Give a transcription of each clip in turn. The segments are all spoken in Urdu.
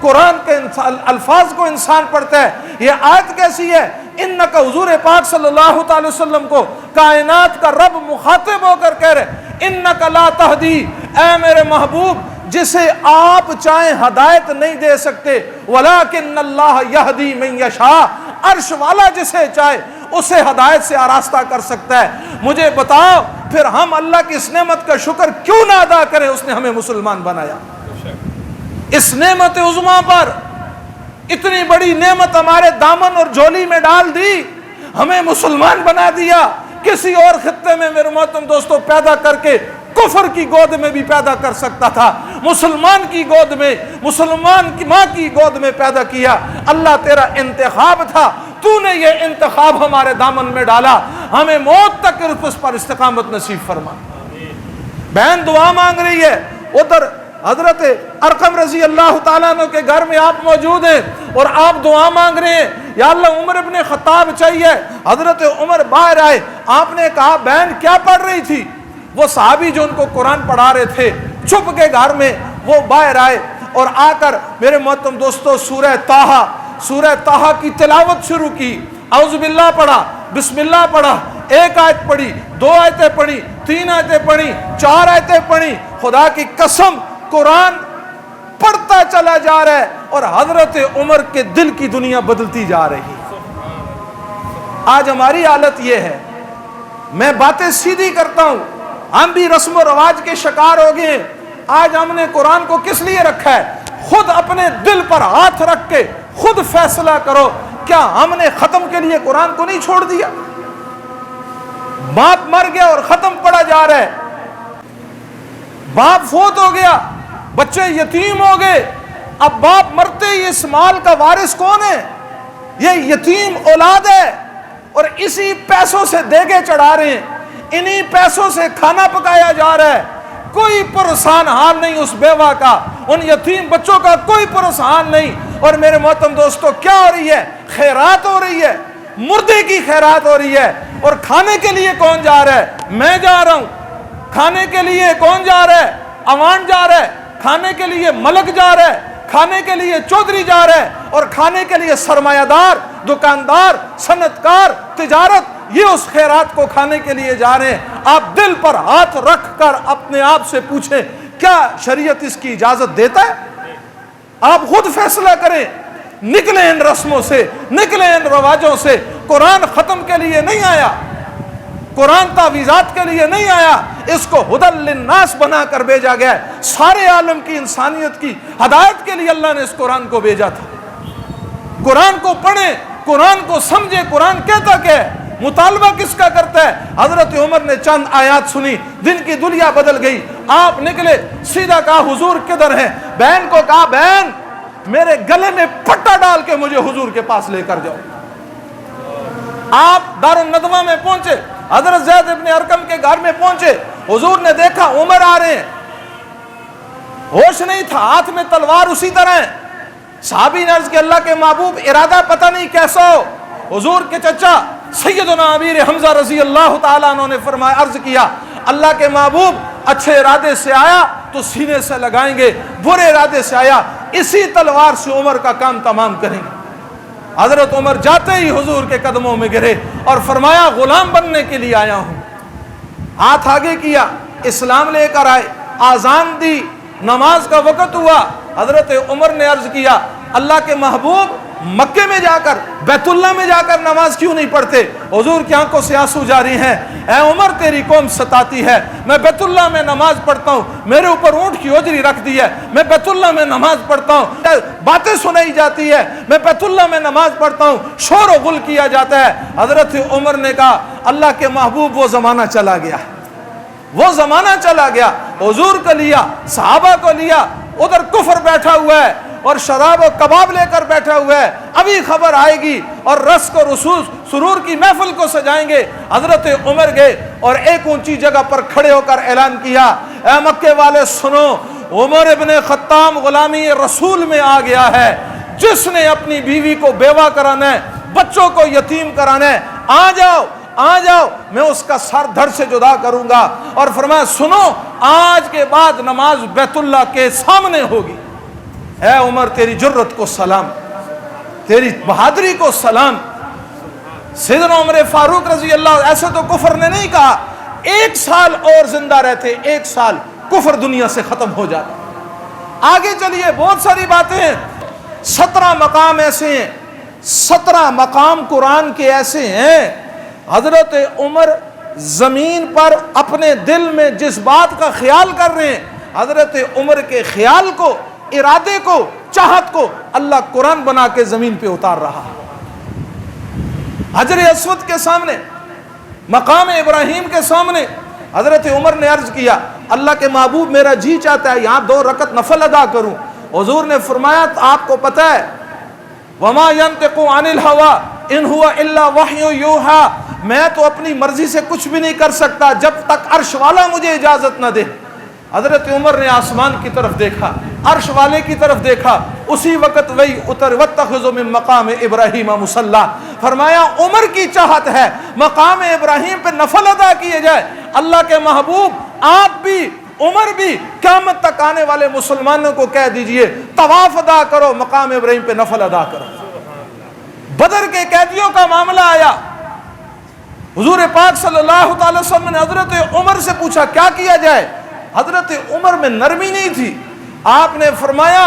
قرآن کے الفاظ کو انسان پڑھتا ہے. یہ آیت کیسی ہے؟ انکا حضور پاک صلی اللہ تعالی وسلم کو کائنات کا رب مخاطب ہو کر کہہ رہے انکا لا تہدی، اے میرے محبوب جسے آپ چاہیں ہدایت نہیں دے سکتے، ولیکن اللہ یہدی من یشاء، عرش والا جسے چاہے اسے ہدایت سے آراستہ کر سکتا ہے. مجھے بتاؤ پھر ہم اللہ کی اس نعمت کا شکر کیوں نہ ادا کریں؟ اس نے ہمیں مسلمان بنایا. اس نعمت عظمیٰ پر اتنی بڑی نعمت ہمارے دامن اور جھولی میں ڈال دی، ہمیں مسلمان بنا دیا. کسی اور خطے میں میرے محترم دوستوں پیدا کر کے کفر کی گود میں بھی پیدا کر سکتا تھا، مسلمان کی گود میں، مسلمان کی ماں کی گود میں پیدا کیا. اللہ تیرا انتخاب تھا، تو نے یہ انتخاب ہمارے دامن میں ڈالا. ہمیں موت تک اس پر استقامت نصیب فرما. بہن دعا مانگ رہی ہے، ادھر حضرت ارقم رضی اللہ تعالیٰ عنہ کے گھر میں آپ موجود ہیں اور آپ دعا مانگ رہے ہیں، یا اللہ عمر ابن خطاب چاہیے. حضرت عمر باہر آئے، آپ نے کہا بہن کیا پڑھ رہی تھی؟ وہ صحابی جو ان کو قرآن پڑھا رہے تھے چھپ کے گھر میں، وہ باہر آئے اور آ کر میرے محترم دوستو سورہ طٰہٰ کی تلاوت شروع کی. اعوذ باللہ پڑھا، بسم اللہ پڑھا، ایک آیت پڑھی، دو آیتیں پڑھی، تین آیتیں پڑھی، چار آیتیں پڑھی. خدا کی قسم قرآن پڑھتا چلا جا رہا ہے اور حضرت عمر کے دل کی دنیا بدلتی جا رہی. آج ہماری حالت یہ ہے، میں باتیں سیدھی کرتا ہوں، ہم بھی رسم و رواج کے شکار ہو گئے. آج ہم نے قرآن کو کس لیے رکھا ہے؟ خود اپنے دل پر ہاتھ رکھ کے خود فیصلہ کرو، کیا ہم نے ختم کے لیے قرآن کو نہیں چھوڑ دیا؟ باپ مر گیا اور ختم پڑھا جا رہا ہے، باپ فوت ہو گیا، بچے یتیم ہو گئے. اب باپ مرتے ہی اس مال کا وارث کون ہے؟ یہ یتیم اولاد ہے اور اسی پیسوں سے دیگے چڑھا رہے ہیں، انہی پیسوں سے کھانا پکایا جا رہا ہے. کوئی پرسان حال نہیں اس بیوہ کا، ان یتیم بچوں کا کوئی پرسان نہیں. اور میرے محترم دوستو کیا ہو رہی ہے؟ خیرات ہو رہی ہے، مردے کی خیرات ہو رہی ہے. اور کھانے کے لیے کون جا رہا ہے؟ میں جا رہا ہوں. کھانے کے لیے کون جا رہا ہے؟ عوان جا رہا ہے. کھانے کے لیے ملک جا رہا ہے. کھانے کے لیے چودھری جا رہا ہے. اور کھانے کے لیے سرمایہ دار، دکاندار، صنعت کار، تجارت، یہ اس خیرات کو کھانے کے لیے جا رہے ہیں. آپ دل پر ہاتھ رکھ کر اپنے آپ سے پوچھیں، کیا شریعت اس کی اجازت دیتا ہے؟ آپ خود فیصلہ کریں. نکلیں ان رسموں سے، نکلیں ان رواجوں سے. قرآن ختم کے لیے نہیں آیا، قرآن تعویذات کے لیے نہیں آیا، اس کو ہدی للناس بنا کر بھیجا گیا ہے. سارے عالم کی انسانیت کی ہدایت کے لیے اللہ نے اس قرآن کو بھیجا تھا. قرآن کو پڑھیں، قرآن کو سمجھیں. قرآن کہتا کیا ہے؟ مطالبہ کس کا کرتا ہے؟ حضرت عمر نے چند آیات سنی، دن کی دنیا بدل گئی. آپ نکلے، سیدھا کہا حضور کدھر ہیں؟ بہن کو کہا بہن میرے گلے میں پٹا ڈال کے مجھے حضور کے پاس لے کر جاؤ. آپ دارالندوہ میں پہنچے، حضرت زید ابن ارقم کے گھر میں پہنچے. حضور نے دیکھا عمر آ رہے ہیں، ہوش نہیں تھا، ہاتھ میں تلوار اسی طرح ہے. صحابی نے عرض کہ اللہ کے محبوب ارادہ پتہ نہیں کیسا ہو. حضور کے چچا سیدنا امیر حمزہ رضی اللہ تعالیٰ عنہ نے فرمایا، عرض کیا اللہ کے محبوب اچھے ارادے سے آیا تو سینے سے لگائیں گے، برے ارادے سے آیا اسی تلوار سے عمر کا کام تمام کریں گے. حضرت عمر جاتے ہی حضور کے قدموں میں گرے اور فرمایا غلام بننے کے لیے آیا ہوں. ہاتھ آگے کیا، اسلام لے کر آئے، آذان دی، نماز کا وقت ہوا. حضرت عمر نے عرض کیا اللہ کے محبوب مکے میں جا کر، بیت اللہ میں جا کر نماز کیوں نہیں پڑھتے؟ حضور کی آنکھوں سے آنسو جاری ہیں. اے عمر تیری قوم ستاتی ہے، میں بیت اللہ میں نماز پڑھتا ہوں، میرے اوپر اونٹ کی اجری رکھ دی ہے، میں بیت اللہ میں نماز پڑھتا ہوں، باتیں سنائی جاتی ہے، میں بیت اللہ میں نماز پڑھتا ہوں، شور و غل کیا جاتا ہے. حضرت عمر نے کہا اللہ کے محبوب وہ زمانہ چلا گیا، وہ زمانہ چلا گیا. حضور کو لیا، صحابہ کو لیا، ادھر کفر بیٹھا ہوا ہے اور شراب و کباب لے کر بیٹھا ہوا ہے. ابھی خبر آئے گی اور رس کو رسوس سرور کی محفل کو سجائیں گے. حضرت عمر گئے اور ایک اونچی جگہ پر کھڑے ہو کر اعلان کیا، اے مکے والے سنو، عمر ابن خطاب غلامی رسول میں آ گیا ہے. جس نے اپنی بیوی کو بیوہ کرانا ہے، بچوں کو یتیم کرانا ہے، آ جاؤ آ جاؤ، میں اس کا سر دھڑ سے جدا کروں گا. اور فرمایا سنو، آج کے بعد نماز بیت اللہ کے سامنے ہوگی. اے عمر تیری جرت کو سلام، تیری بہادری کو سلام۔ سیدنا عمر فاروق رضی اللہ، ایسے تو کفر نے نہیں کہا، 1 سال اور زندہ رہتے، 1 سال کفر دنیا سے ختم ہو جاتا۔ آگے چلیے، بہت ساری باتیں ہیں، 17 مقام ایسے ہیں، 17 مقام قرآن کے ایسے ہیں۔ حضرت عمر زمین پر اپنے دل میں جس بات کا خیال کر رہے ہیں، حضرت عمر کے خیال کو، ارادے کو، چاہت کو اللہ قرآن بنا کے زمین پہ اتار رہا ہے۔ حجر اسود کے سامنے، مقام ابراہیم کے سامنے حضرت عمر نے عرض کیا، اللہ کے محبوب میرا جی چاہتا ہے یہاں 2 رکعت نفل ادا کروں۔ حضور نے فرمایا آپ کو پتہ ہے وما ينطق عن الهوى ان هو الا وحی یوحى، میں تو اپنی مرضی سے کچھ بھی نہیں کر سکتا جب تک عرش والا مجھے اجازت نہ دے۔ حضرت عمر نے آسمان کی طرف دیکھا، عرش والے کی طرف دیکھا، اسی وقت وہی اتر واتخذوا من مقام ابراہیم مصلی، فرمایا عمر کی چاہت ہے مقام ابراہیم پہ نفل ادا کیے جائے۔ اللہ کے محبوب آپ بھی، عمر بھی، قیامت تک آنے والے مسلمانوں کو کہہ دیجئے طواف ادا کرو، مقام ابراہیم پہ نفل ادا کرو۔ بدر کے قیدیوں کا معاملہ آیا، حضور پاک صلی اللہ تعالی وسلم نے حضرت عمر سے پوچھا کیا کیا جائے؟ حضرت عمر میں نرمی نہیں تھی، آپ نے فرمایا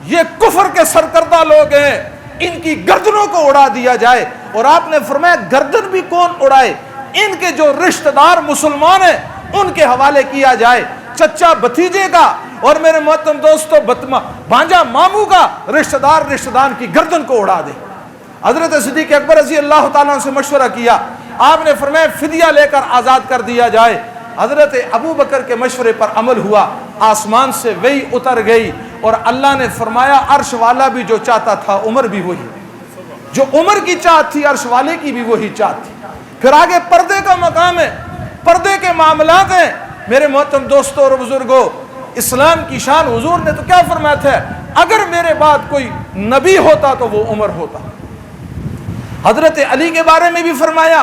یہ کفر کے سرکردہ لوگ ہیں، ان کی گردنوں کو اڑا دیا جائے۔ اور آپ نے فرمایا گردن بھی کون اڑائے؟ ان کے جو رشتہ دار مسلمان ہیں ان کے حوالے کیا جائے، چچا بھتیجے کا اور میرے محترم دوستو بھانجا ماموں کا رشتہ دار کی گردن کو اڑا دے۔ حضرت صدیق اکبر رضی اللہ تعالیٰ سے مشورہ کیا، آپ نے فرمایا فدیہ لے کر آزاد کر دیا جائے۔ حضرت ابو بکر کے مشورے پر عمل ہوا، آسمان سے وہی اتر گئی اور اللہ نے فرمایا عرش والا بھی جو چاہتا تھا عمر بھی وہی، جو عمر کی چاہت تھی عرش والے کی بھی وہی چاہت تھی۔ پھر آگے پردے کا مقام ہے، پردے کے معاملات ہیں۔ میرے محترم دوستوں اور بزرگوں، اسلام کی شان، حضور نے تو کیا فرمایا تھا، اگر میرے بعد کوئی نبی ہوتا تو وہ عمر ہوتا۔ حضرت علی کے بارے میں بھی فرمایا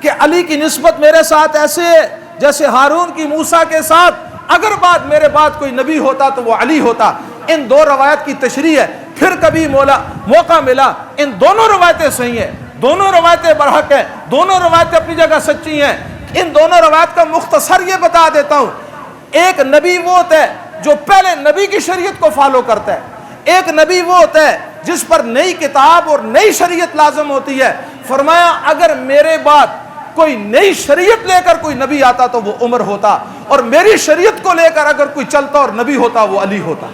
کہ علی کی نسبت میرے ساتھ ایسے ہے جیسے ہارون کی موسیٰ کے ساتھ، اگر میرے بعد کوئی نبی ہوتا تو وہ علی ہوتا۔ ان 2 روایت کی تشریح ہے، پھر کبھی موقع ملا، ان دونوں روایتیں صحیح ہیں، دونوں روایتیں برحق ہیں، دونوں روایتیں اپنی جگہ سچی ہیں۔ ان دونوں روایت کا مختصر یہ بتا دیتا ہوں، ایک نبی وہ ہوتا ہے جو پہلے نبی کی شریعت کو فالو کرتا ہے، ایک نبی وہ ہوتا ہے جس پر نئی کتاب اور نئی شریعت لازم ہوتی ہے۔ فرمایا اگر میرے بعد کوئی نئی شریعت لے کر کوئی نبی آتا تو وہ عمر ہوتا، اور میری شریعت کو لے کر اگر کوئی چلتا اور نبی ہوتا وہ علی ہوتا۔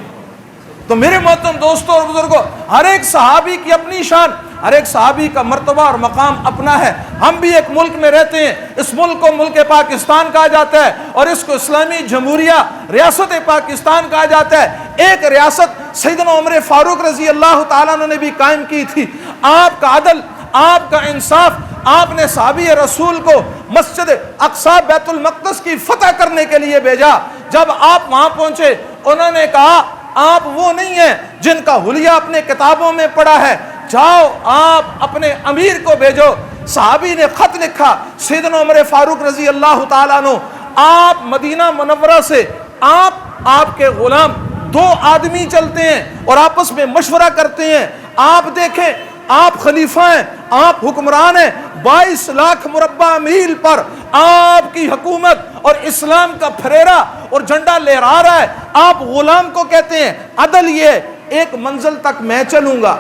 تو میرے محترم دوستوں اور بزرگوں، ہر ایک صحابی کی اپنی شان، ہر ایک صحابی کا مرتبہ اور مقام اپنا ہے۔ ہم بھی ایک ملک میں رہتے ہیں، اس ملک کو ملک پاکستان کہا جاتا ہے اور اس کو اسلامی جمہوریہ ریاست پاکستان کہا جاتا ہے۔ ایک ریاست سیدنا عمر فاروق رضی اللہ تعالیٰ عنہ نے بھی قائم کی تھی۔ آپ کا عدل، آپ کا انصاف، آپ نے صحابی رسول کو مسجد اقصی بیت المقدس کی فتح کرنے کے لیے بھیجا۔ جب آپ وہاں پہنچے انہوں نے کہا آپ وہ نہیں ہیں جن کا حلیہ اپنے کتابوں میں پڑھا ہے، جاؤ آپ اپنے امیر کو بھیجو۔ صحابی نے خط لکھا، سیدنا عمر فاروق رضی اللہ تعالیٰ عنہ، آپ مدینہ منورہ سے آپ کے غلام 2 آدمی چلتے ہیں اور آپس میں مشورہ کرتے ہیں۔ آپ دیکھیں آپ خلیفہ ہیں، آپ حکمران ہیں، 22 لاکھ مربع میل پر آپ کی حکومت اور اسلام کا پھریرا اور جھنڈا لہرا رہا ہے۔ آپ غلام کو کہتے ہیں عدل یہ، ایک منزل تک میں چلوں گا،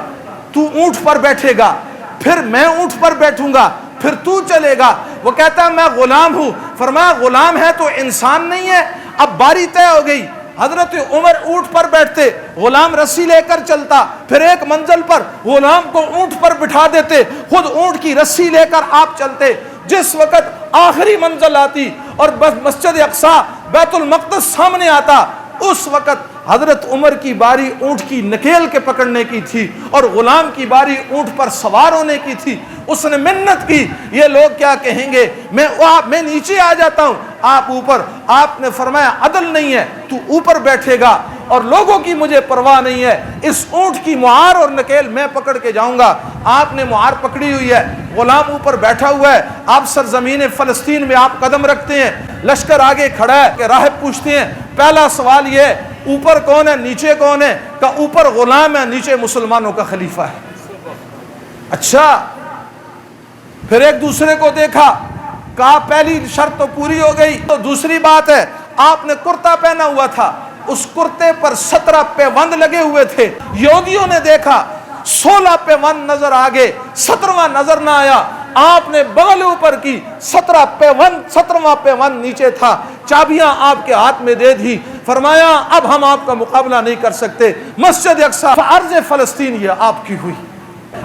تو اونٹ پر بیٹھے گا، پھر میں اونٹ پر بیٹھوں گا، پھر تو چلے گا۔ وہ کہتا ہے میں غلام ہوں۔ فرمایا غلام ہے تو انسان نہیں ہے۔ اب باری طے ہو گئی، حضرت عمر اونٹ پر بیٹھتے، غلام رسی لے کر چلتا، پھر ایک منزل پر غلام کو اونٹ پر بٹھا دیتے، خود اونٹ کی رسی لے کر آپ چلتے۔ جس وقت آخری منزل آتی اور مسجد اقصی بیت المقدس سامنے آتا، اس وقت حضرت عمر کی باری اونٹ کی نکیل کے پکڑنے کی تھی اور غلام کی باری اونٹ پر سوار ہونے کی تھی۔ اس نے منت کی یہ لوگ کیا کہیں گے، میں نیچے آ جاتا ہوں، آپ اوپر۔ آپ نے فرمایا عدل نہیں ہے، تو اوپر بیٹھے گا اور لوگوں کی مجھے پرواہ نہیں ہے، اس اونٹ کی مہار اور نکیل میں پکڑ کے جاؤں گا۔ آپ نے مہار پکڑی ہوئی ہے، غلام اوپر بیٹھا ہوا ہے، آپ سرزمین فلسطین میں آپ قدم رکھتے ہیں، لشکر آگے کھڑا ہے کہ راہب پوچھتے ہیں پہلا سوال یہ اوپر کون ہے نیچے کون ہے؟ کہ اوپر غلام ہے نیچے مسلمانوں کا خلیفہ ہے۔ اچھا پھر ایک دوسرے کو دیکھا، کہا پہلی شرط تو پوری ہو گئی، تو دوسری بات ہے آپ نے کرتا پہنا ہوا تھا، اس کرتے پر 17 پیوند لگے ہوئے تھے۔ یہودیوں نے دیکھا 16 پیوند نظر آگے، 17واں نظر نہ آیا، آپ نے بغل اوپر کی، 17واں پیوند نیچے تھا، چابیاں آپ کے ہاتھ میں دے دی، فرمایا اب ہم آپ کا مقابلہ نہیں کر سکتے، مسجد اقصی ارض فلسطین یہ آپ کی ہوئی۔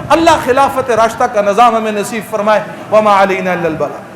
اللہ خلافت راشدہ کا نظام ہمیں نصیب فرمائے۔ وما علینا الا البلاغ۔